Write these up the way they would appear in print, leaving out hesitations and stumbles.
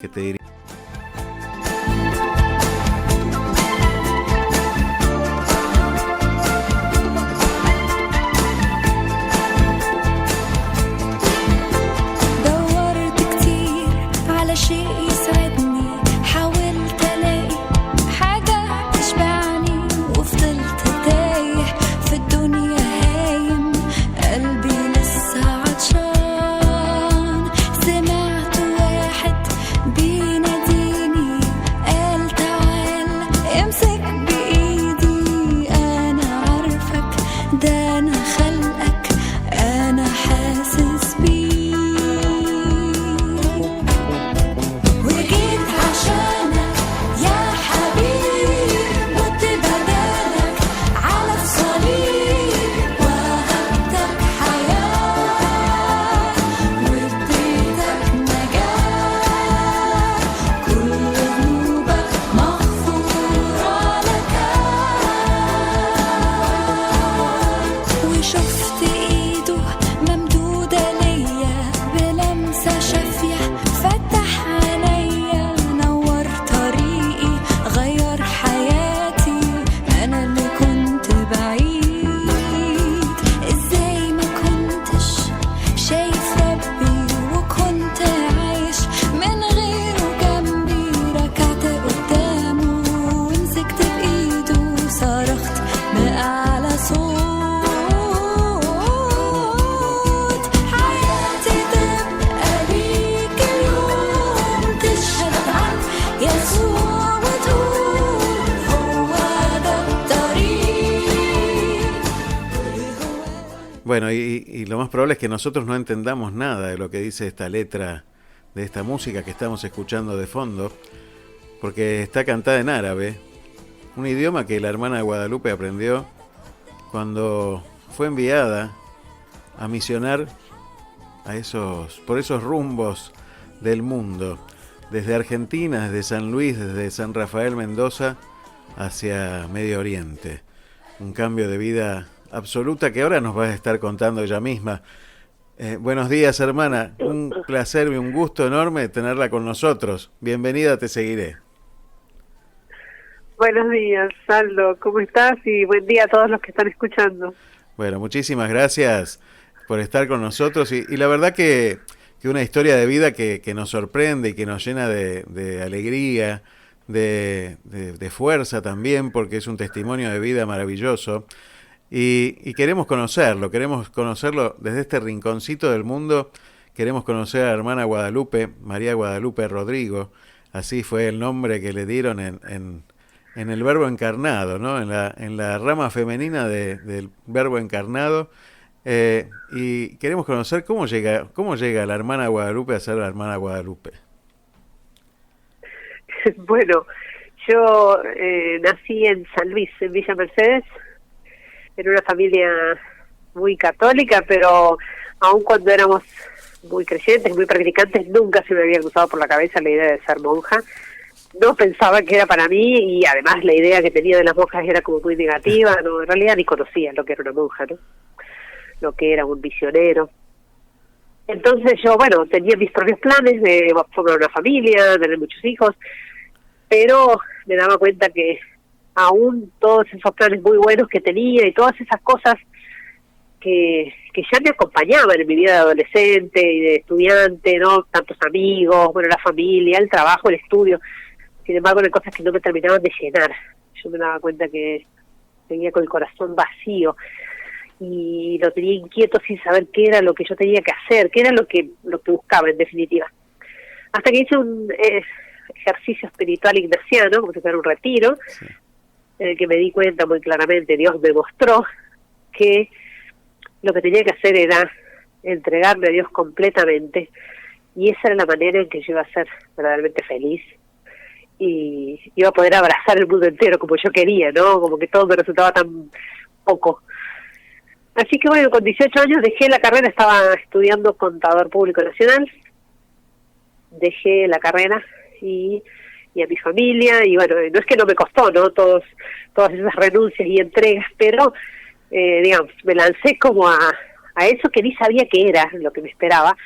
que te diría. دورت كتير على شيء يسعدني، حاولت الاقي حاجة تشبعني، وفضلت تايه في الدنيا هايم، قلبي لسه عطشان. سمعت واحد بيناديني قال تعال امسك بإيدي، أنا عارفك ده أنا خلقك، أنا حاسس بيك، وجيت عشانك يا حبيبي، مت بدالك على الصليب، وهبتك حياة واديتك نجاة، كل ذنوبك مغفورة لك. وشفت ايده ممدودة ليا بلمسة شافية، فتح عينيا نور طريقي، غير حياتي، انا اللي كنت بعيد. ازاي ما كنتش شايف ربي وكنت عايش من غيره جنبي، ركعت قدامه ومسكت بايده، صرخت بأعلى صوت، حياتي تبقى ليك اليوم، تشهد عن يسوع وتقول هو ده الطريق. Bueno, y lo más probable es que nosotros no entendamos nada de lo que dice esta letra de esta música que estamos escuchando de fondo, porque está cantada en árabe, un idioma que la hermana de Guadalupe aprendió cuando fue enviada a misionar por esos rumbos del mundo, desde Argentina, desde San Luis, desde San Rafael Mendoza hacia Medio Oriente. Un cambio de vida absoluta que ahora nos va a estar contando ella misma. Buenos días, hermana. Un placer y un gusto enorme tenerla con nosotros. Bienvenida, te seguiré. Buenos días, Aldo, ¿cómo estás? Y buen día a todos los que están escuchando. Bueno, muchísimas gracias por estar con nosotros y la verdad que una historia de vida que nos sorprende y que nos llena de alegría, de fuerza también, porque es un testimonio de vida maravilloso y queremos conocerlo desde este rinconcito del mundo. Queremos conocer a la hermana Guadalupe, María Guadalupe Rodrigo, así fue el nombre que le dieron en el Verbo encarnado, ¿no? En la rama femenina del Verbo encarnado, y queremos conocer cómo llega la hermana Guadalupe a ser la hermana Guadalupe. Bueno, yo nací en San Luis, en Villa Mercedes, en una familia muy católica, pero aun cuando éramos muy creyentes, muy practicantes, nunca se me había cruzado por la cabeza la idea de ser monja. No pensaba que era para mí, y además la idea que tenía de las monjas era como muy negativa. No, en realidad ni conocía lo que era una monja, ¿no? Lo que era un misionero. Entonces yo, bueno, tenía mis propios planes de formar una familia, tener muchos hijos, pero me daba cuenta que aún todos esos planes muy buenos que tenía y todas esas cosas que ya me acompañaban en mi vida de adolescente y de estudiante, ¿no? Tantos amigos, bueno, la familia, el trabajo, el estudio. Sin embargo, eran cosas que no me terminaban de llenar. Yo me daba cuenta que tenía con el corazón vacío y lo tenía inquieto sin saber qué era lo que yo tenía que hacer, qué era lo que buscaba en definitiva. Hasta que hice un ejercicio espiritual ignaciano, como si fuera un retiro, sí, en el que me di cuenta muy claramente, Dios me mostró que lo que tenía que hacer era entregarme a Dios completamente, y esa era la manera en que yo iba a ser verdaderamente feliz y iba a poder abrazar el mundo entero como yo quería, ¿no? Como que todo me resultaba tan poco. Así que bueno, con 18 años dejé la carrera, estaba estudiando Contador Público Nacional, dejé la carrera y a mi familia, y bueno, no es que no me costó, ¿no? Todas esas renuncias y entregas, pero digamos, me lancé como a eso que ni sabía que era lo que me esperaba,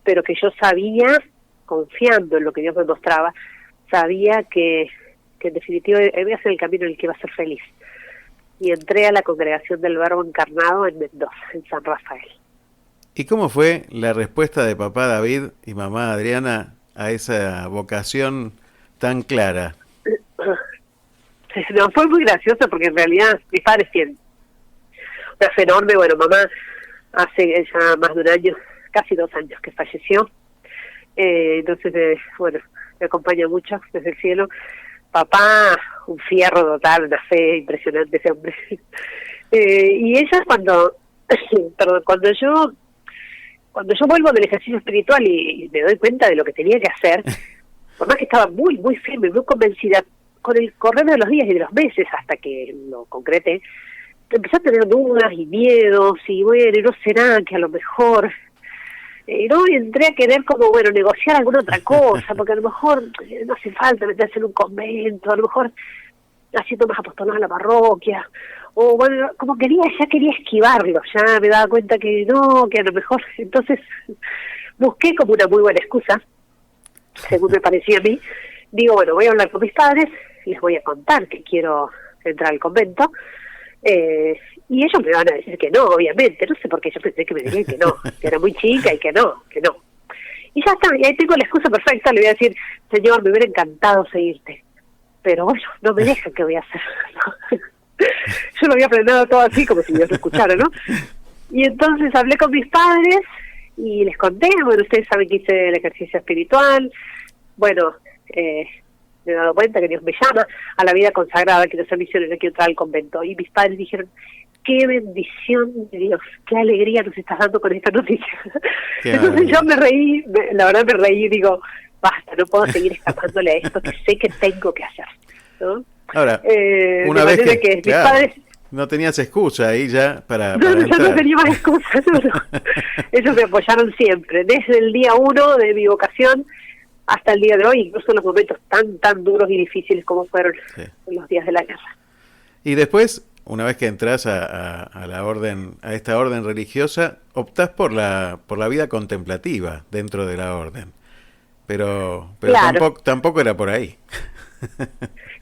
pero que yo sabía confiando en lo que Dios me mostraba, sabía que en definitiva iba a ser el camino en el que iba a ser feliz. Y entré a la Congregación del Verbo Encarnado en Mendoza, en San Rafael. ¿Y cómo fue la respuesta de papá David y mamá Adriana a esa vocación tan clara? No, fue muy gracioso porque en realidad mis padres tienen una fe enorme. Bueno, mamá hace ya más de un año, casi 2 años que falleció. Entonces, bueno, me acompaña mucho desde el cielo. Papá, un fierro total, una fe impresionante ese hombre. Y ella perdón, cuando yo vuelvo del ejercicio espiritual y me doy cuenta de lo que tenía que hacer, por más que estaba muy, muy firme, muy convencida, con el correr de los días y de los meses hasta que lo concreté, empecé a tener dudas y miedos, y bueno, ¿no será que a lo mejor no? Y entré a querer como, bueno, negociar alguna otra cosa, porque a lo mejor no hace falta meterse en un convento, a lo mejor haciendo más apostolados en la parroquia, o bueno, como ya quería esquivarlo, ya me daba cuenta que no, que a lo mejor, entonces busqué como una muy buena excusa, según me parecía a mí. Digo, bueno, voy a hablar con mis padres, les voy a contar que quiero entrar al convento, y ellos me van a decir que no, obviamente, no sé por qué yo pensé que me dirían que no, que era muy chica y que no. Y ya está, y ahí tengo la excusa perfecta, le voy a decir, señor, me hubiera encantado seguirte, pero bueno, no me dejan, ¿qué voy a hacer? Yo lo había aprendido todo así, como si Dios lo escuchara, ¿no? Y entonces hablé con mis padres y les conté, bueno, ustedes saben que hice el ejercicio espiritual, bueno, me he dado cuenta que Dios me llama a la vida consagrada, quiero ser misionera, quiero entrar al convento. Y mis padres dijeron, qué bendición de Dios, qué alegría nos estás dando con esta noticia. Entonces yo me reí, la verdad me reí y digo, basta, no puedo seguir escapándole a esto que sé que tengo que hacer, ¿no? Ahora, una vez que mis padres, no tenías excusa ahí ya para yo entrar. no tenía más excusas, no. Ellos me apoyaron siempre, desde el día 1 de mi vocación hasta el día de hoy, incluso en los momentos tan duros y difíciles como fueron los días de la guerra. Y después, una vez que entras a la orden, a esta orden religiosa, optás por la vida contemplativa dentro de la orden. Pero claro, tampoco era por ahí.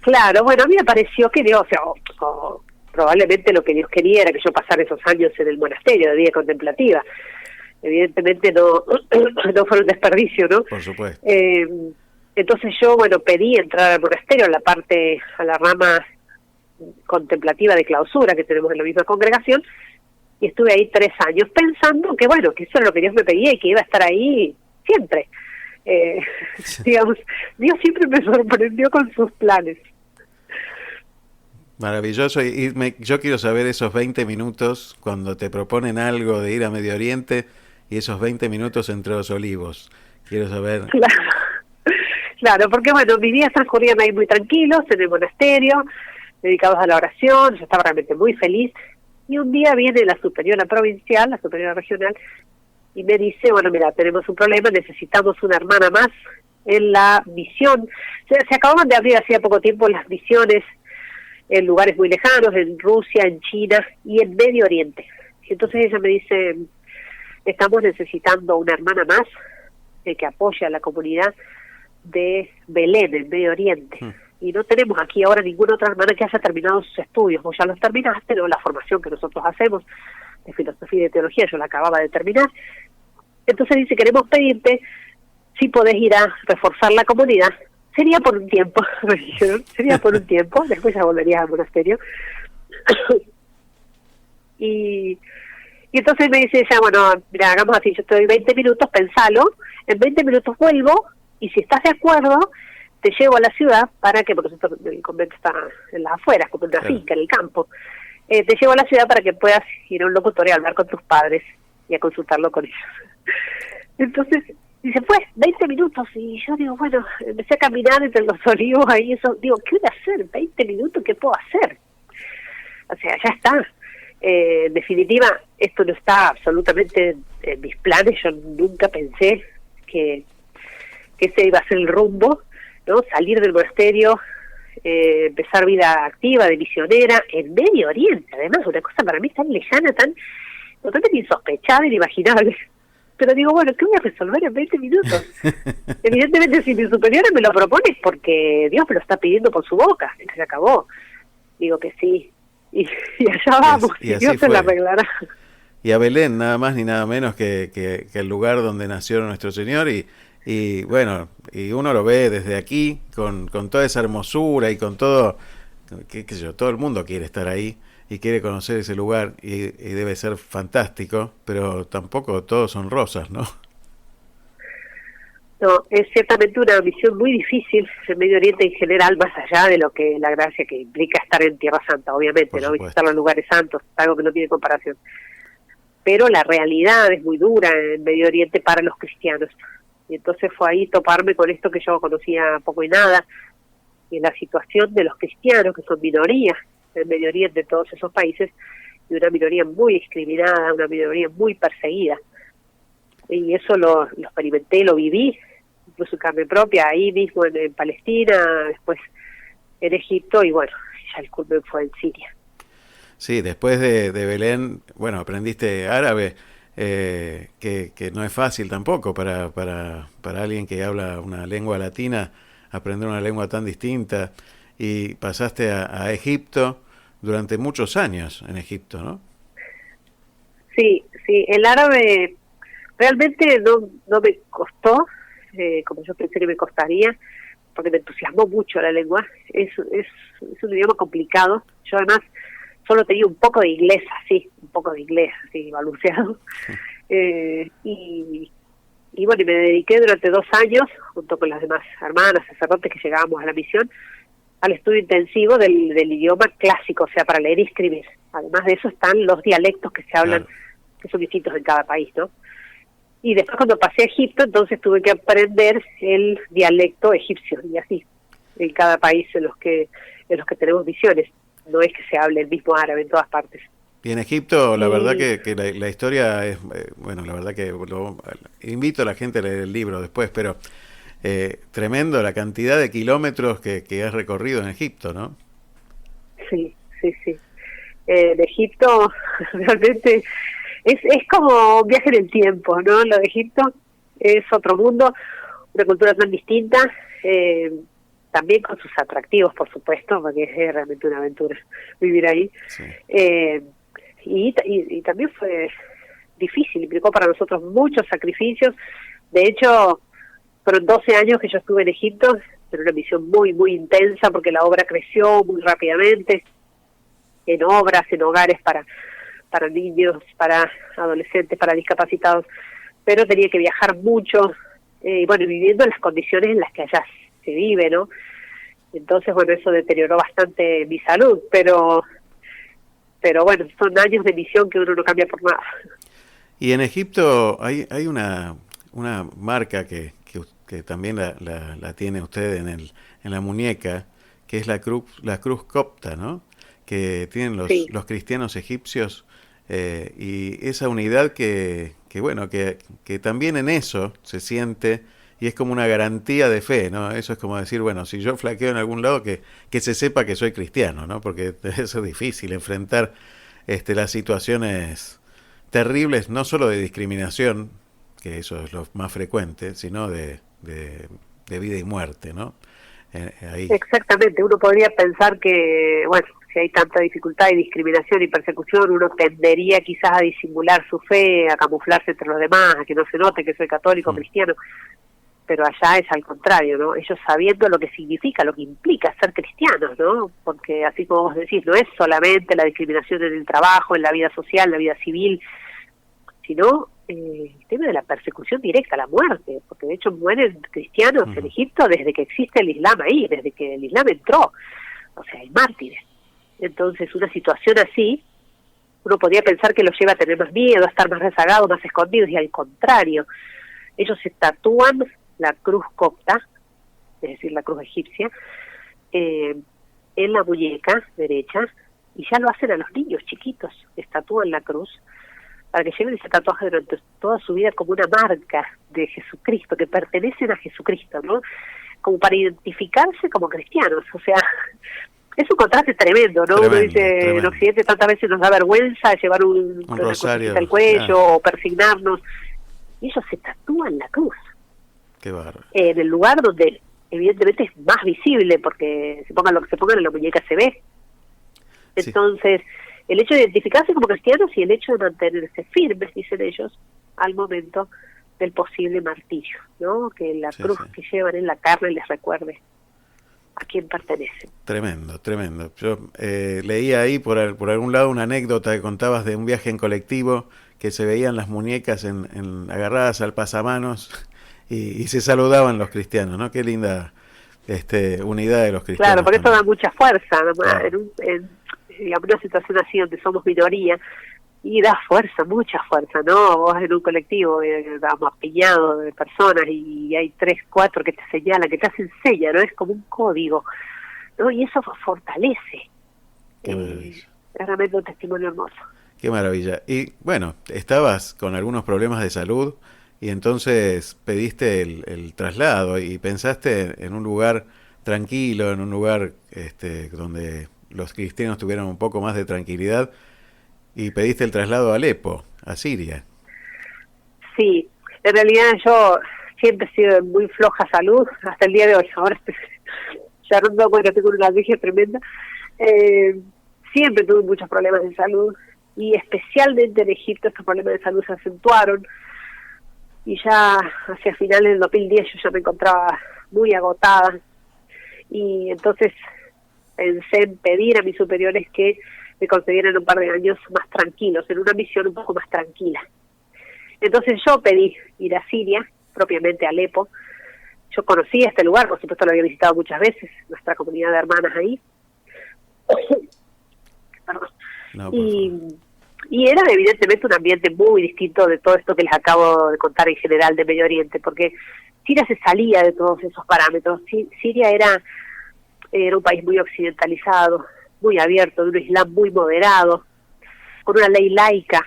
Claro, bueno, a mí me pareció que Dios, o probablemente lo que Dios quería era que yo pasara esos años en el monasterio de vida contemplativa. Evidentemente no fue un desperdicio, ¿no? Por supuesto. Entonces yo, bueno, pedí entrar al monasterio, a la rama contemplativa de clausura que tenemos en la misma congregación, y estuve ahí 3 años pensando que, bueno, que eso era lo que Dios me pedía y que iba a estar ahí siempre. Digamos, Dios siempre me sorprendió con sus planes. Maravilloso, yo quiero saber esos 20 minutos cuando te proponen algo de ir a Medio Oriente y esos 20 minutos entre los olivos. Quiero saber. Claro, porque bueno, mis días transcurrían ahí muy tranquilos en el monasterio, dedicados a la oración, yo estaba realmente muy feliz, y un día viene la superiora provincial, la superiora regional, y me dice, bueno, mira, tenemos un problema, necesitamos una hermana más en la misión. Se acababan de abrir hacía poco tiempo las misiones en lugares muy lejanos, en Rusia, en China y en Medio Oriente. Y entonces ella me dice, estamos necesitando una hermana más que apoye a la comunidad de Belén, en Medio Oriente. Y no tenemos aquí ahora ninguna otra hermana que haya terminado sus estudios. Vos ya los terminaste, ¿no? La formación que nosotros hacemos de filosofía y de teología, yo la acababa de terminar. Entonces dice, queremos pedirte si podés ir a reforzar la comunidad. Sería por un tiempo, me dijeron, sería por un tiempo, después ya volverías al monasterio. y entonces me dice ella, bueno, mira, hagamos así, yo te doy 20 minutos, pensalo, en 20 minutos vuelvo, y si estás de acuerdo, te llevo a la ciudad para que, porque el convento está en las afueras, como en una finca, en el campo, te llevo a la ciudad para que puedas ir a un locutorio a hablar con tus padres y a consultarlo con ellos. Entonces, dice, pues, 20 minutos, y yo digo, bueno, empecé a caminar entre los olivos ahí, eso, digo, ¿qué voy a hacer? 20 minutos, ¿qué puedo hacer? O sea, ya está. En definitiva, esto no está absolutamente en mis planes, yo nunca pensé que ese iba a ser el rumbo, ¿no? Salir del monasterio, empezar vida activa de misionera en Medio Oriente, además, una cosa para mí tan lejana, tan totalmente insospechada, inimaginable. pero digo, bueno, ¿qué voy a resolver en 20 minutos? Evidentemente, si mi superior me lo propone es porque Dios me lo está pidiendo por su boca, que se acabó. Digo que sí, y allá vamos, y así Dios se fue. la arreglará. Y a Belén, nada más ni nada menos que el lugar donde nació nuestro Señor, y bueno, y uno lo ve desde aquí, con toda esa hermosura y con todo, qué sé yo, todo el mundo quiere estar ahí y quiere conocer ese lugar, y debe ser fantástico, pero tampoco todos son rosas, ¿no? No, es ciertamente una misión muy difícil en Medio Oriente en general, más allá de lo que la gracia que implica estar en Tierra Santa, obviamente, Por ¿no? supuesto. Visitar los lugares santos, algo que no tiene comparación. Pero la realidad es muy dura en Medio Oriente para los cristianos. Y entonces fue ahí toparme con esto que yo conocía poco y nada, y en la situación de los cristianos, que son minorías en Medio Oriente, en todos esos países, y una minoría muy discriminada, una minoría muy perseguida. Y eso lo experimenté, lo viví, incluso en carne propia, ahí mismo en Palestina, después en Egipto, y bueno, ya el culmen fue en Siria. Sí, después de Belén, bueno, aprendiste árabe, que no es fácil tampoco para alguien que habla una lengua latina, aprender una lengua tan distinta, y pasaste a Egipto durante muchos años en Egipto, ¿no? Sí, el árabe realmente no me costó, como yo pensé que me costaría, porque me entusiasmó mucho la lengua. Es un idioma complicado. Yo además solo tenía un poco de inglés así balbuceado. Y bueno, y me dediqué durante 2 años, junto con las demás hermanas, sacerdotes que llegábamos a la misión, al estudio intensivo del idioma clásico, o sea, para leer y escribir. Además de eso están los dialectos que se hablan, Claro. que son distintos en cada país, ¿no? Y después cuando pasé a Egipto, entonces tuve que aprender el dialecto egipcio, y así, en cada país en los que tenemos misiones. No es que se hable el mismo árabe en todas partes. Y en Egipto, la Sí. verdad que la historia es, bueno, la verdad que invito a la gente a leer el libro después, pero tremendo la cantidad de kilómetros que has recorrido en Egipto, ¿no? Sí. De Egipto realmente es como un viaje en el tiempo, ¿no? Lo de Egipto es otro mundo, una cultura tan distinta, también con sus atractivos, por supuesto, porque es realmente una aventura vivir ahí. Sí. Y también fue difícil, implicó para nosotros muchos sacrificios. De hecho, fueron 12 años que yo estuve en Egipto, en una misión muy, muy intensa, porque la obra creció muy rápidamente, en obras, en hogares para niños, para adolescentes, para discapacitados, pero tenía que viajar mucho, bueno, viviendo en las condiciones en las que allá se vive, ¿no? Entonces, bueno, eso deterioró bastante mi salud, pero bueno, son años de misión que uno no cambia por nada. Y en Egipto hay una marca que también la tiene usted en la muñeca, que es la cruz copta, ¿no? Que tienen Sí. los cristianos egipcios, y esa unidad que bueno, que también en eso se siente, y es como una garantía de fe, ¿no? Eso es como decir, bueno, si yo flaqueo en algún lado, que se sepa que soy cristiano, ¿no? Porque eso es difícil, enfrentar las situaciones terribles, no solo de discriminación, que eso es lo más frecuente, sino de vida y muerte, ¿no? Ahí. Exactamente, uno podría pensar que, bueno, si hay tanta dificultad y discriminación y persecución, uno tendería quizás a disimular su fe, a camuflarse entre los demás, a que no se note que soy católico, cristiano, pero allá es al contrario, ¿no? Ellos sabiendo lo que significa, lo que implica ser cristianos, ¿no? Porque así como vos decís, no es solamente la discriminación en el trabajo, en la vida social, en la vida civil, sino el tema de la persecución directa, la muerte, porque de hecho mueren cristianos en Egipto desde que existe el Islam ahí, desde que el Islam entró, o sea, hay mártires. Entonces, una situación así, uno podría pensar que los lleva a tener más miedo, a estar más rezagados, más escondidos, y al contrario, ellos se tatúan la cruz copta, es decir, la cruz egipcia, en la muñeca derecha, y ya lo hacen a los niños chiquitos, les tatúan la cruz, para que lleven ese tatuaje durante toda su vida como una marca de Jesucristo, que pertenecen a Jesucristo, ¿no? Como para identificarse como cristianos, o sea, es un contraste tremendo, ¿no? Uno dice, tremendo. en Occidente tantas veces nos da vergüenza llevar un rosario al cuello, claro, o persignarnos, y ellos se tatúan la cruz Qué bárbaro. en el lugar donde evidentemente es más visible, porque se pongan lo que se pongan en la muñeca se ve. Sí. Entonces, el hecho de identificarse como cristianos y el hecho de mantenerse firmes, dicen ellos, al momento del posible martirio, ¿no? Que la Sí, cruz sí. que llevan en la carne les recuerde a quién pertenecen. Tremendo, tremendo. Yo leía ahí por algún lado una anécdota que contabas de un viaje en colectivo que se veían las muñecas agarradas al pasamanos y se saludaban los cristianos, ¿no? Qué linda unidad de los cristianos. Claro, porque eso también. da mucha fuerza, ¿no? Claro. Digamos, una situación así donde somos minoría, y da fuerza, mucha fuerza, ¿no? Vos en un colectivo, estamos apiñados de personas y hay 3, 4 que te señalan, que te hacen señas, ¿no? Es como un código, ¿no? Y eso fortalece. Qué maravilla. Es realmente un testimonio hermoso. Qué maravilla. Y bueno, estabas con algunos problemas de salud y entonces pediste el traslado y pensaste en un lugar tranquilo, en un lugar donde los cristianos tuvieran un poco más de tranquilidad y pediste el traslado a Alepo, a Siria. Sí, en realidad yo siempre he sido de muy floja salud, hasta el día de hoy. Ahora estoy, ya no me doy cuenta, tengo una alergia tremenda. Siempre tuve muchos problemas de salud, y especialmente en Egipto estos problemas de salud se acentuaron, y ya hacia finales del 2010 yo ya me encontraba muy agotada, y entonces pensé en pedir a mis superiores que me concedieran un par de años más tranquilos, en una misión un poco más tranquila. Entonces yo pedí ir a Siria, propiamente a Alepo. Yo conocía este lugar, por supuesto lo había visitado muchas veces, nuestra comunidad de hermanas ahí. Perdón. No, por Y, favor. y era evidentemente un ambiente muy distinto de todo esto que les acabo de contar en general de Medio Oriente, porque Siria se salía de todos esos parámetros. Siria era un país muy occidentalizado, muy abierto, de un islam muy moderado, con una ley laica,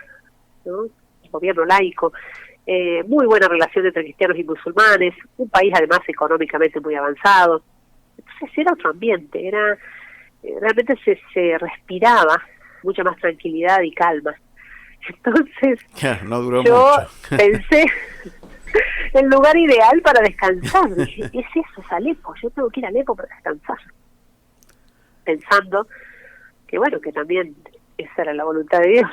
¿no? Gobierno laico, muy buena relación entre cristianos y musulmanes, un país además económicamente muy avanzado. Entonces era otro ambiente, realmente se respiraba mucha más tranquilidad y calma. Entonces Ya, no duró yo mucho. pensé el lugar ideal para descansar. Dije, ¿qué es eso? Es Alepo, yo tengo que ir a Alepo para descansar. Pensando que bueno, que también esa era la voluntad de Dios.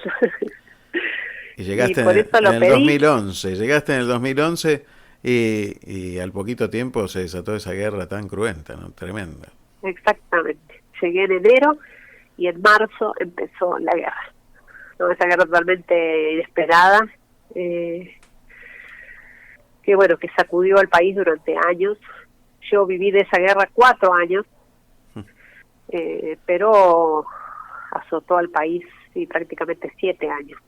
Y llegaste Y por eso lo en el pedí. 2011, llegaste en el 2011 y al poquito tiempo se desató esa guerra tan cruenta, ¿no? Tremenda. Exactamente. Llegué en enero y en marzo empezó la guerra. ¿No? Esa guerra totalmente inesperada, que bueno, que sacudió al país durante años. Yo viví de esa guerra 4 años, pero azotó al país sí, prácticamente 7 años.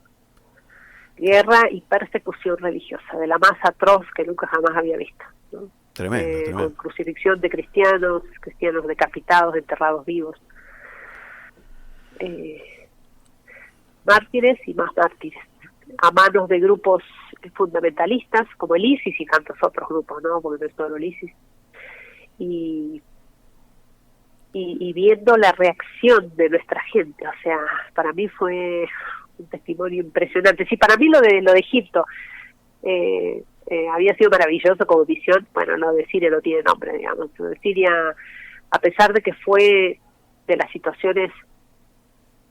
Guerra y persecución religiosa, de la más atroz que nunca jamás había visto, ¿no? Tremendo, Con tremendo. crucifixión de cristianos decapitados, enterrados vivos, mártires y más mártires, a manos de grupos fundamentalistas como el ISIS y tantos otros grupos, ¿no? Porque no es solo el ISIS. Y viendo la reacción de nuestra gente, o sea, para mí fue un testimonio impresionante. Sí, para mí lo de Egipto había sido maravilloso como visión. Bueno, lo de Siria no tiene nombre, digamos. Lo de Siria, a pesar de que fue de las situaciones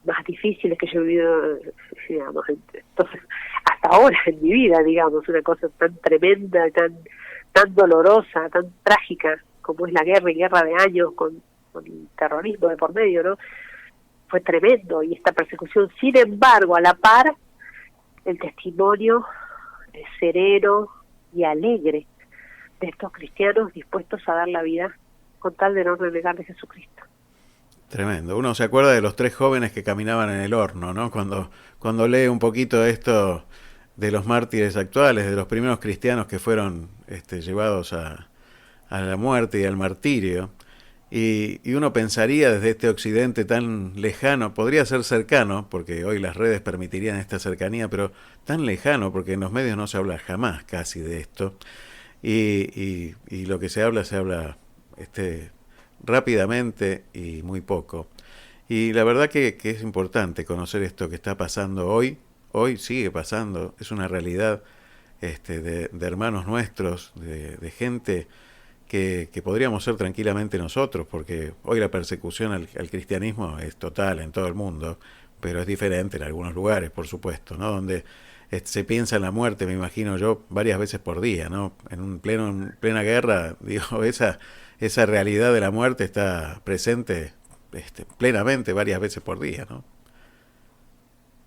más difíciles que yo he vivido, digamos, entonces, hasta ahora en mi vida, digamos, una cosa tan tremenda, tan dolorosa, tan trágica como es la guerra y guerra de años con el terrorismo de por medio, ¿no? Fue tremendo, y esta persecución. Sin embargo, a la par, el testimonio sereno y alegre de estos cristianos dispuestos a dar la vida con tal de no renegar de Jesucristo. Tremendo. Uno se acuerda de los 3 jóvenes que caminaban en el horno, ¿no? Cuando lee un poquito esto de los mártires actuales, de los primeros cristianos que fueron llevados a la muerte y al martirio. Y uno pensaría desde este occidente tan lejano, podría ser cercano, porque hoy las redes permitirían esta cercanía, pero tan lejano, porque en los medios no se habla jamás casi de esto. Y lo que se habla rápidamente y muy poco. Y la verdad que es importante conocer esto que está pasando hoy sigue pasando, es una realidad de hermanos nuestros, de gente que podríamos ser tranquilamente nosotros, porque hoy la persecución al cristianismo es total en todo el mundo, pero es diferente en algunos lugares, por supuesto, ¿no? Donde se piensa en la muerte, me imagino yo, varias veces por día, ¿no? En plena guerra, digo, esa realidad de la muerte está presente plenamente varias veces por día, ¿no?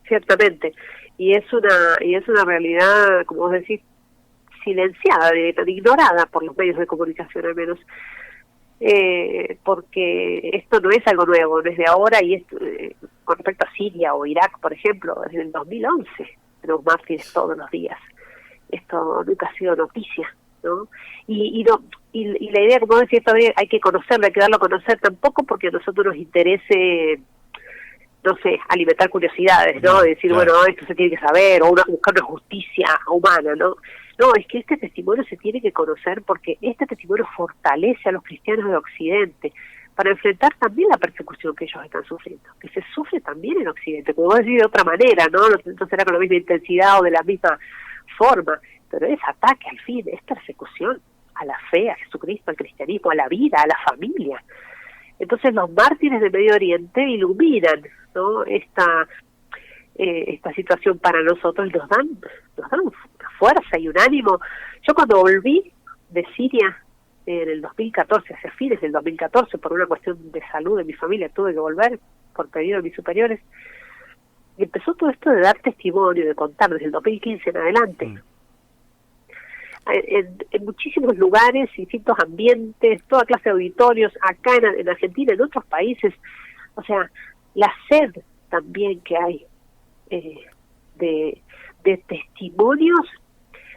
Ciertamente. Y es una realidad, como vos decís, silenciada, ignorada por los medios de comunicación al menos, porque esto no es algo nuevo, no es de ahora, y esto, con respecto a Siria o Irak, por ejemplo, desde el 2011 tenemos mártires todos los días. Esto nunca ha sido noticia, ¿no? Y la idea, como decía, todavía hay que conocerlo, hay que darlo a conocer, tampoco porque a nosotros nos interese, no sé, alimentar curiosidades, ¿no? Decir, claro, bueno, esto se tiene que saber, o buscar una justicia humana, ¿no? No, es que este testimonio se tiene que conocer porque este testimonio fortalece a los cristianos de Occidente para enfrentar también la persecución que ellos están sufriendo, que se sufre también en Occidente, como vos decís, de otra manera, ¿no? No será con la misma intensidad o de la misma forma, pero es ataque al fin, es persecución a la fe, a Jesucristo, al cristianismo, a la vida, a la familia. Entonces los mártires de Medio Oriente iluminan, ¿no? esta situación para nosotros, nos dan una fuerza y un ánimo. Yo cuando volví de Siria en el 2014, hacia fines del 2014, por una cuestión de salud de mi familia, tuve que volver por pedido de mis superiores, y empezó todo esto de dar testimonio, de contar desde el 2015 en adelante. En muchísimos lugares, distintos ambientes, toda clase de auditorios, acá en Argentina, en otros países, o sea, la sed también que hay de testimonios,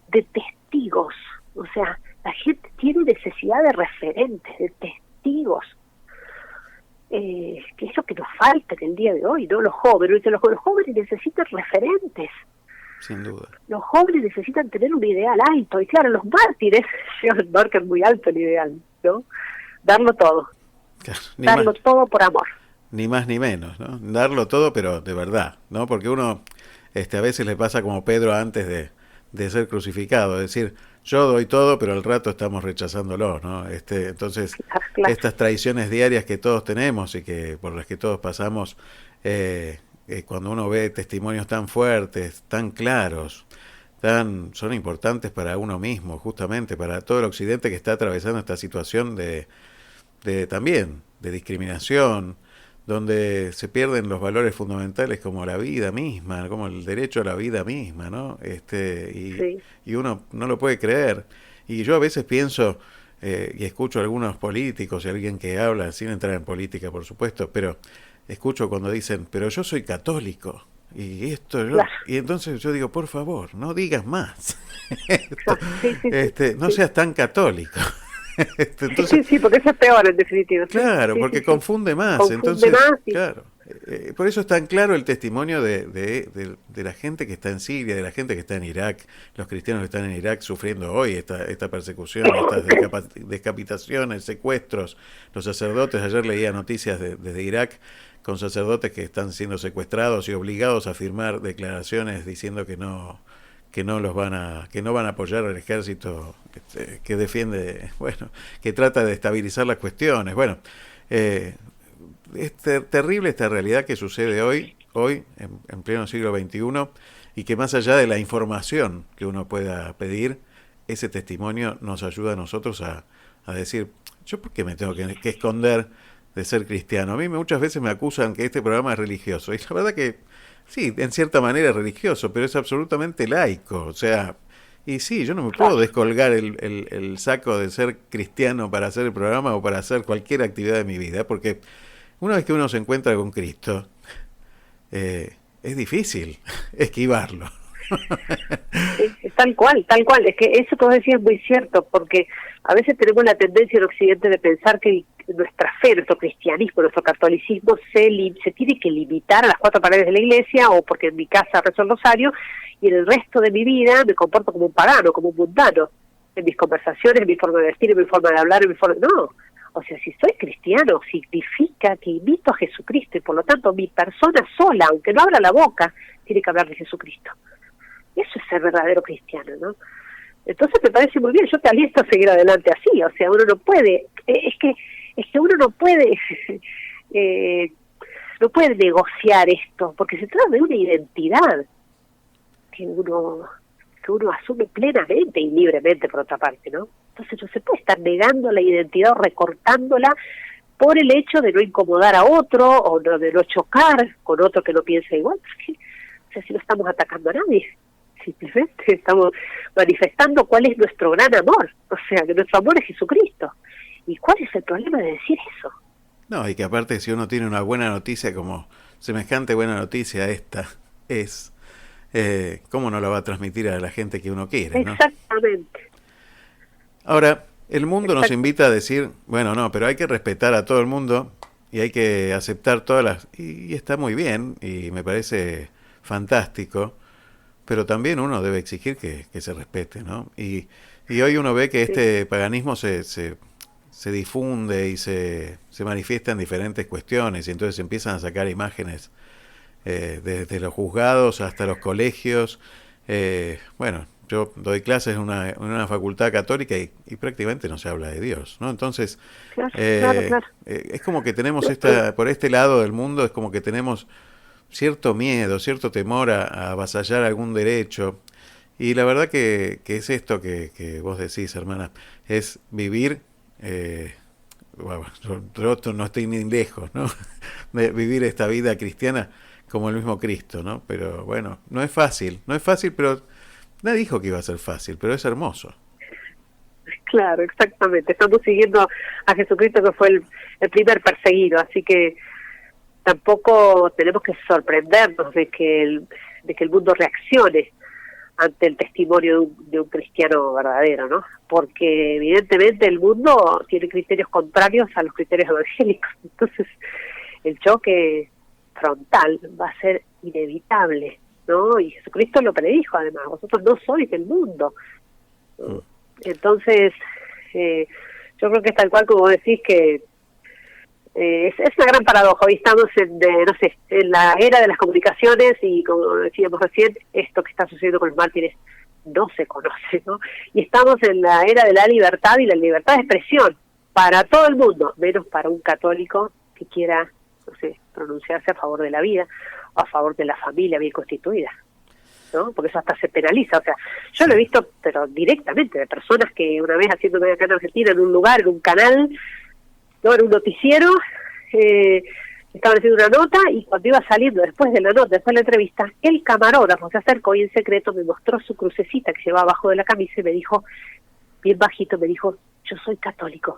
de testigos, o sea, la gente tiene necesidad de referentes, de testigos, que es lo que nos falta en el día de hoy, ¿no? Los jóvenes necesitan referentes. Sin duda. Los jóvenes necesitan tener un ideal alto, y claro, los mártires marcan muy alto el ideal, ¿no? Darlo todo. Claro, darlo todo por amor. Ni más ni menos, ¿no? Darlo todo, pero de verdad, ¿no? Porque uno a veces le pasa como Pedro antes de ser crucificado, es decir, yo doy todo, pero al rato estamos rechazándolo, ¿no? Entonces, claro, estas traiciones diarias que todos tenemos y que por las que todos pasamos, cuando uno ve testimonios tan fuertes, tan claros, son importantes para uno mismo, justamente para todo el Occidente que está atravesando esta situación de también de discriminación, donde se pierden los valores fundamentales como la vida misma, como el derecho a la vida misma, ¿no? Sí. Y uno no lo puede creer. Y yo a veces pienso, y escucho a algunos políticos y a alguien que habla, sin entrar en política, por supuesto, pero escucho cuando dicen, pero yo soy católico, y claro, y entonces yo digo, por favor, no digas más. No seas tan católico. Entonces, sí, porque eso es peor en definitiva. Claro, porque confunde más. Entonces, claro, por eso es tan claro el testimonio de la gente que está en Siria, de la gente que está en Irak, los cristianos que están en Irak sufriendo hoy esta persecución, estas decapitaciones, secuestros. Los sacerdotes, ayer leía noticias desde Irak con sacerdotes que están siendo secuestrados y obligados a firmar declaraciones diciendo que no van a apoyar al ejército que defiende, que trata de estabilizar las cuestiones. Es terrible esta realidad que sucede hoy en pleno siglo XXI, y que más allá de la información que uno pueda pedir, ese testimonio nos ayuda a nosotros a decir, ¿yo por qué me tengo que esconder de ser cristiano? A mí muchas veces me acusan que este programa es religioso, y la verdad que sí, en cierta manera es religioso, pero es absolutamente laico, o sea, y sí, yo no me puedo descolgar el saco de ser cristiano para hacer el programa o para hacer cualquier actividad de mi vida, porque una vez que uno se encuentra con Cristo, es difícil esquivarlo. Tal cual, es que eso que vos decías es muy cierto, porque a veces tenemos la tendencia en Occidente de pensar que nuestra fe, nuestro cristianismo, nuestro catolicismo se tiene que limitar a las cuatro paredes de la iglesia, o porque en mi casa rezo el rosario y en el resto de mi vida me comporto como un pagano, como un mundano, en mis conversaciones, en mi forma de vestir, en mi forma de hablar, no, o sea, si soy cristiano significa que imito a Jesucristo, y por lo tanto mi persona sola, aunque no abra la boca, tiene que hablar de Jesucristo. Eso es ser verdadero cristiano, ¿no? Entonces me parece muy bien, yo te aliento a seguir adelante así, o sea, uno no puede, es que uno no puede, no puede negociar esto, porque se trata de una identidad que uno asume plenamente y libremente, por otra parte, ¿no? Entonces no se puede estar negando la identidad o recortándola por el hecho de no incomodar a otro o de no chocar con otro que no piensa igual. O sea, si no estamos atacando a nadie, simplemente estamos manifestando cuál es nuestro gran amor, o sea, que nuestro amor es Jesucristo. ¿Y cuál es el problema de decir eso? No, y que aparte si uno tiene una buena noticia como semejante buena noticia esta es, ¿cómo no la va a transmitir a la gente que uno quiere, ¿no? Exactamente. Ahora, el mundo nos invita a decir, bueno, no, pero hay que respetar a todo el mundo y hay que aceptar todas las... Y está muy bien, y me parece fantástico, pero también uno debe exigir que se respete, ¿no? Y hoy uno ve que este paganismo se difunde y se manifiesta en diferentes cuestiones, y entonces empiezan a sacar imágenes desde los juzgados hasta los colegios. Bueno, yo doy clases en una facultad católica y prácticamente no se habla de Dios, ¿no? Entonces, Claro. es como que tenemos por este lado del mundo, es como que tenemos cierto miedo, cierto temor a avasallar algún derecho. Y la verdad que es esto que vos decís, hermana, es vivir, bueno, yo no estoy ni lejos, ¿no? De vivir esta vida cristiana como el mismo Cristo, ¿no? Pero bueno, no es fácil, pero nadie dijo que iba a ser fácil, pero es hermoso. Claro, exactamente. Estamos siguiendo a Jesucristo, que fue el primer perseguido, así que tampoco tenemos que sorprendernos de que el mundo reaccione ante el testimonio de un cristiano verdadero, ¿no? Porque evidentemente el mundo tiene criterios contrarios a los criterios evangélicos, entonces el choque frontal va a ser inevitable, ¿no? Y Jesucristo lo predijo, además, vosotros no sois del mundo. Entonces, yo creo que es tal cual como decís, que es una gran paradoja. Hoy estamos en la era de las comunicaciones, y como decíamos recién, esto que está sucediendo con los mártires no se conoce, ¿no? Y estamos en la era de la libertad, y la libertad de expresión para todo el mundo, menos para un católico que quiera, pronunciarse a favor de la vida o a favor de la familia bien constituida, ¿no? Porque eso hasta se penaliza. O sea, yo lo he visto, pero directamente, de personas que una vez haciéndome acá en Argentina, en un lugar, en un canal, ¿no? En un noticiero, estaban haciendo una nota, y cuando iba saliendo después de la nota, después de la entrevista, el camarógrafo se acercó y en secreto me mostró su crucecita que llevaba abajo de la camisa y me dijo, bien bajito, me dijo, yo soy católico.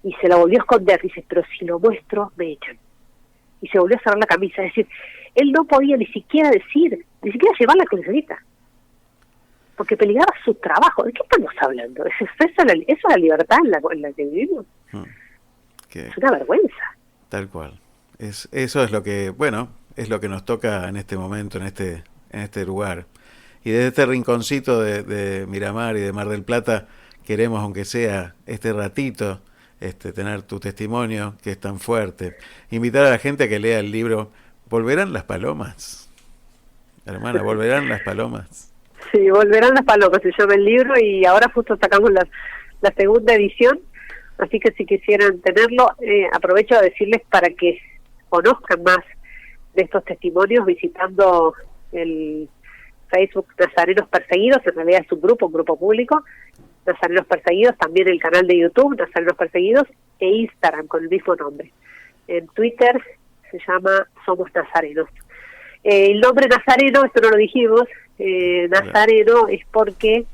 Y se la volvió a esconder, dice, pero si lo muestro, me echan. Y se volvió a cerrar la camisa, es decir, él no podía ni siquiera llevar la crucecita, porque peligraba su trabajo. ¿De qué estamos hablando? ¿Eso es la libertad en la que vivimos? Es una vergüenza. Tal cual. Eso es lo que, bueno, es lo que nos toca en este momento, en este lugar. Y desde este rinconcito de Miramar y de Mar del Plata, queremos, aunque sea este ratito, tener tu testimonio, que es tan fuerte. Invitar a la gente a que lea el libro ¿Volverán las palomas? Hermana, ¿volverán las palomas? Sí, Volverán las palomas, se llama el libro, y ahora justo sacamos la segunda edición, así que si quisieran tenerlo, aprovecho a decirles para que conozcan más de estos testimonios visitando el Facebook Nazarenos Perseguidos. En realidad es un grupo público, Nazarenos Perseguidos, también el canal de YouTube Nazarenos Perseguidos, e Instagram con el mismo nombre. En Twitter se llama Somos Nazarenos. El nombre Nazareno, esto no lo dijimos, Nazareno es porque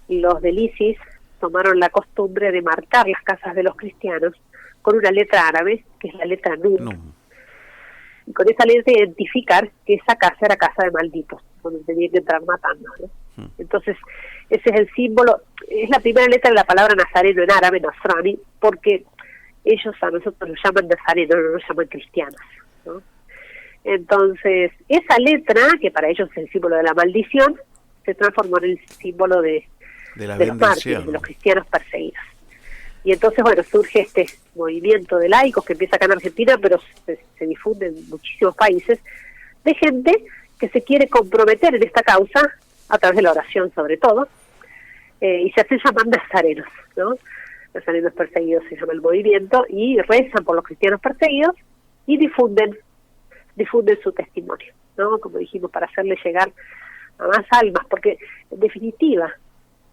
los del ISIS tomaron la costumbre de marcar las casas de los cristianos con una letra árabe, que es la letra Nun. No. Y con esa letra identificar que esa casa era casa de malditos, donde tenían que entrar matando, ¿no? Entonces, ese es el símbolo, es la primera letra de la palabra nazareno en árabe, Nasrani, porque ellos a nosotros nos llaman nazarenos, no nos llaman cristianos, ¿no? Entonces, esa letra, que para ellos es el símbolo de la maldición, se transformó en el símbolo de los mártires, de los cristianos perseguidos. Y entonces, bueno, surge este movimiento de laicos que empieza acá en Argentina, pero se difunde en muchísimos países, de gente que se quiere comprometer en esta causa, a través de la oración sobre todo, y se hacen llamar nazarenos, ¿no? Nazarenos perseguidos se llama el movimiento, y rezan por los cristianos perseguidos y difunden su testimonio, ¿no? Como dijimos, para hacerle llegar a más almas, porque en definitiva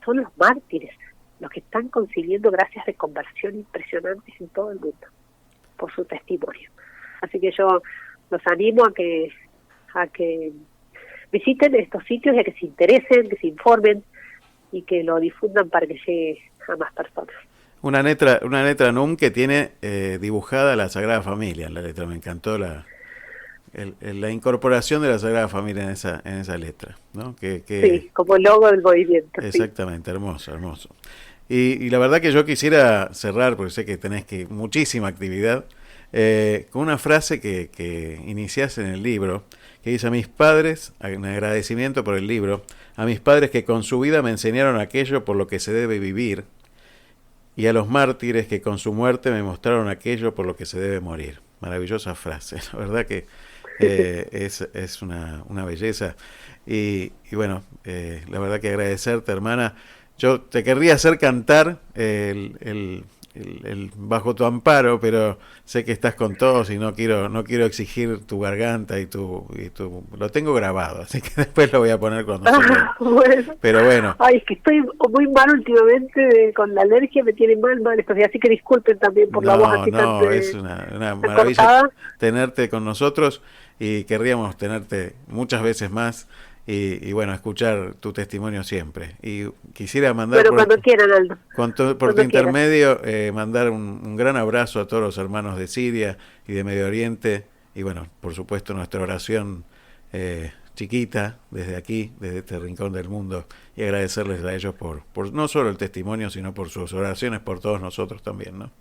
son los mártires los que están consiguiendo gracias de conversión impresionantes en todo el mundo por su testimonio. Así que yo los animo a que visiten estos sitios y a que se interesen, que se informen y que lo difundan para que llegue a más personas. Una letra NUM que tiene dibujada la Sagrada Familia en la letra. Me encantó la incorporación de la Sagrada Familia en esa letra, ¿no? Sí, como logo del movimiento. Exactamente, sí. Hermoso. Y la verdad que yo quisiera cerrar, porque sé que tenés muchísima actividad, con una frase que iniciás en el libro, que dice: a mis padres, en agradecimiento por el libro, a mis padres que con su vida me enseñaron aquello por lo que se debe vivir, y a los mártires que con su muerte me mostraron aquello por lo que se debe morir. Maravillosa frase, la verdad que es una belleza. Y bueno, la verdad que agradecerte, hermana. Yo te querría hacer cantar el Bajo tu amparo, pero sé que estás con todos y no quiero exigir tu garganta y tu lo tengo grabado, así que después lo voy a poner cuando salga. Bueno. Pero bueno. Ay, es que estoy muy mal últimamente con la alergia, me tiene mal estos días, así que disculpen también por la voz así tan es una maravilla cortada. Tenerte con nosotros, y querríamos tenerte muchas veces más. Y bueno, escuchar tu testimonio siempre. Y quisiera mandar cuando quieran, Aldo. por tu intermedio, mandar un gran abrazo a todos los hermanos de Siria y de Medio Oriente. Y bueno, por supuesto, nuestra oración chiquita desde aquí, desde este rincón del mundo. Y agradecerles a ellos por no solo el testimonio, sino por sus oraciones por todos nosotros también, ¿no?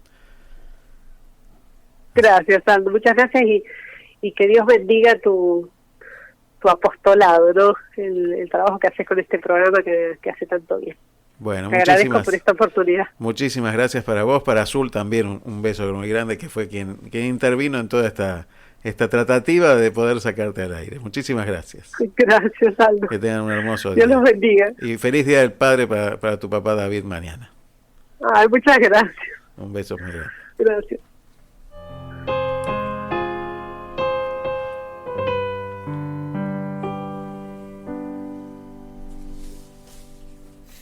Gracias, Aldo. Muchas gracias y que Dios bendiga tu apostolado, ¿no? El trabajo que haces con este programa que hace tanto bien. Bueno, te agradezco por esta oportunidad. Muchísimas gracias para vos, para Azul también, un beso muy grande, que fue quien intervino en toda esta tratativa de poder sacarte al aire. Muchísimas gracias. Gracias, Aldo. Que tengan un hermoso día. Dios los bendiga. Y feliz Día del Padre para tu papá David mañana. Ay, muchas gracias. Un beso muy grande. Gracias.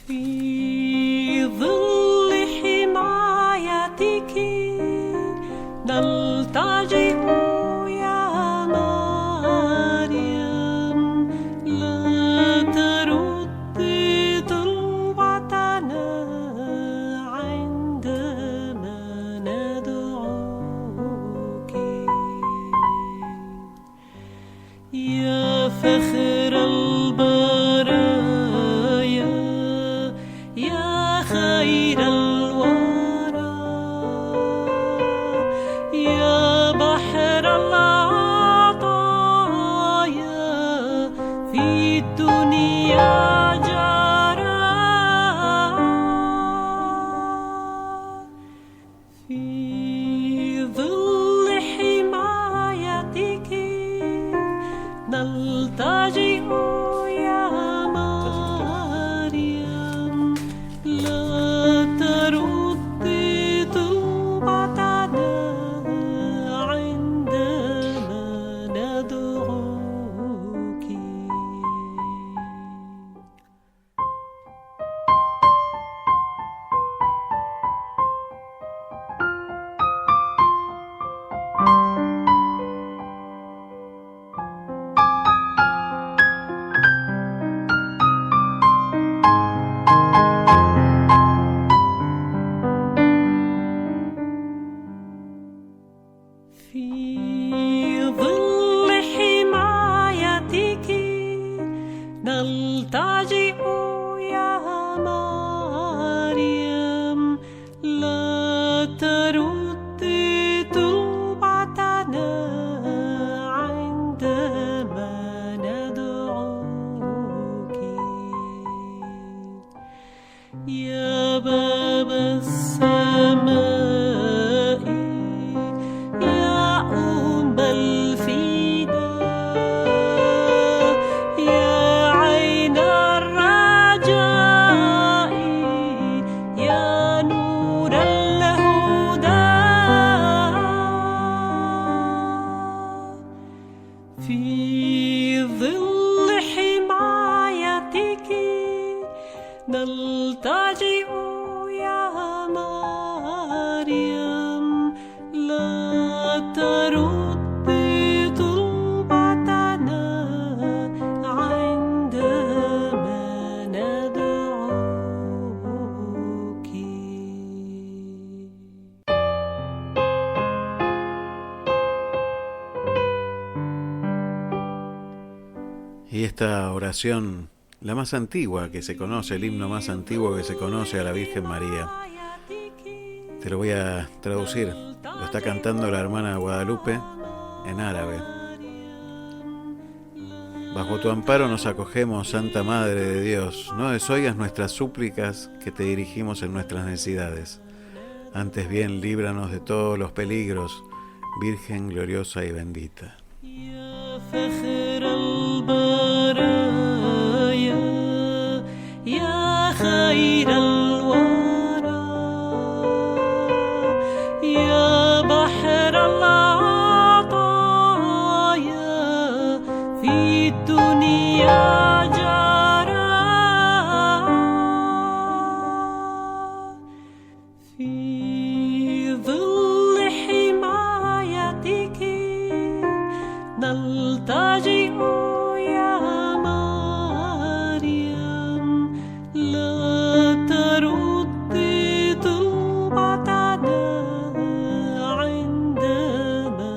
في ظل حمايتك نلتجئ يا مريم، لا تردي طلبتنا عندما ندعوك يا فخر البرايا، يا خير الورى، يا بحر العطايا في الدنيا جرى، في ظل حمايتك نلتجئ يا مريم، لا تردي طلبتنا عندما ندعوك. في ظل حمايتك نلتجئ يا مريم، لا تردي طلبتنا عندما ندعوك يا باب السماء، يا أم الفداء، Y esta oración, la más antigua que se conoce, el himno más antiguo que se conoce a la Virgen María, te lo voy a traducir. Lo está cantando la hermana Guadalupe en árabe. Bajo tu amparo nos acogemos, Santa Madre de Dios. No desoigas nuestras súplicas que te dirigimos en nuestras necesidades. Antes bien, líbranos de todos los peligros, Virgen gloriosa y bendita. يا فخر البرايا يا خير الورى يا بحر العطايا في الدنيا جرى في ظل حمايتك نلتجئ يا مريم لا ترد طلبتنا عندما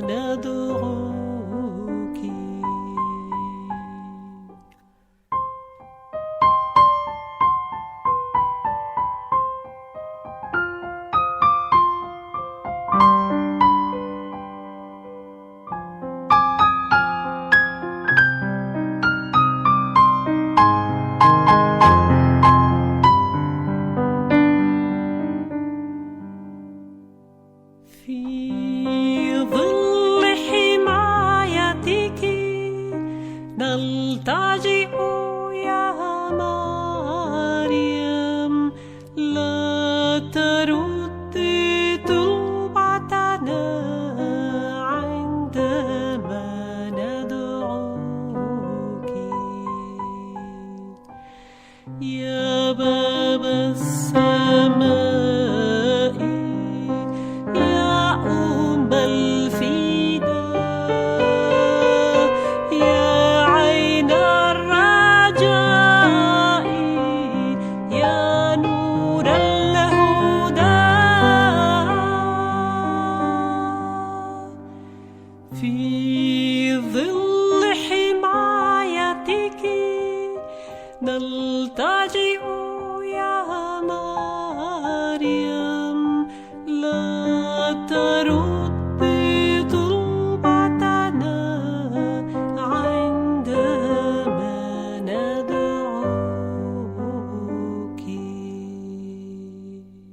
ندعوك. في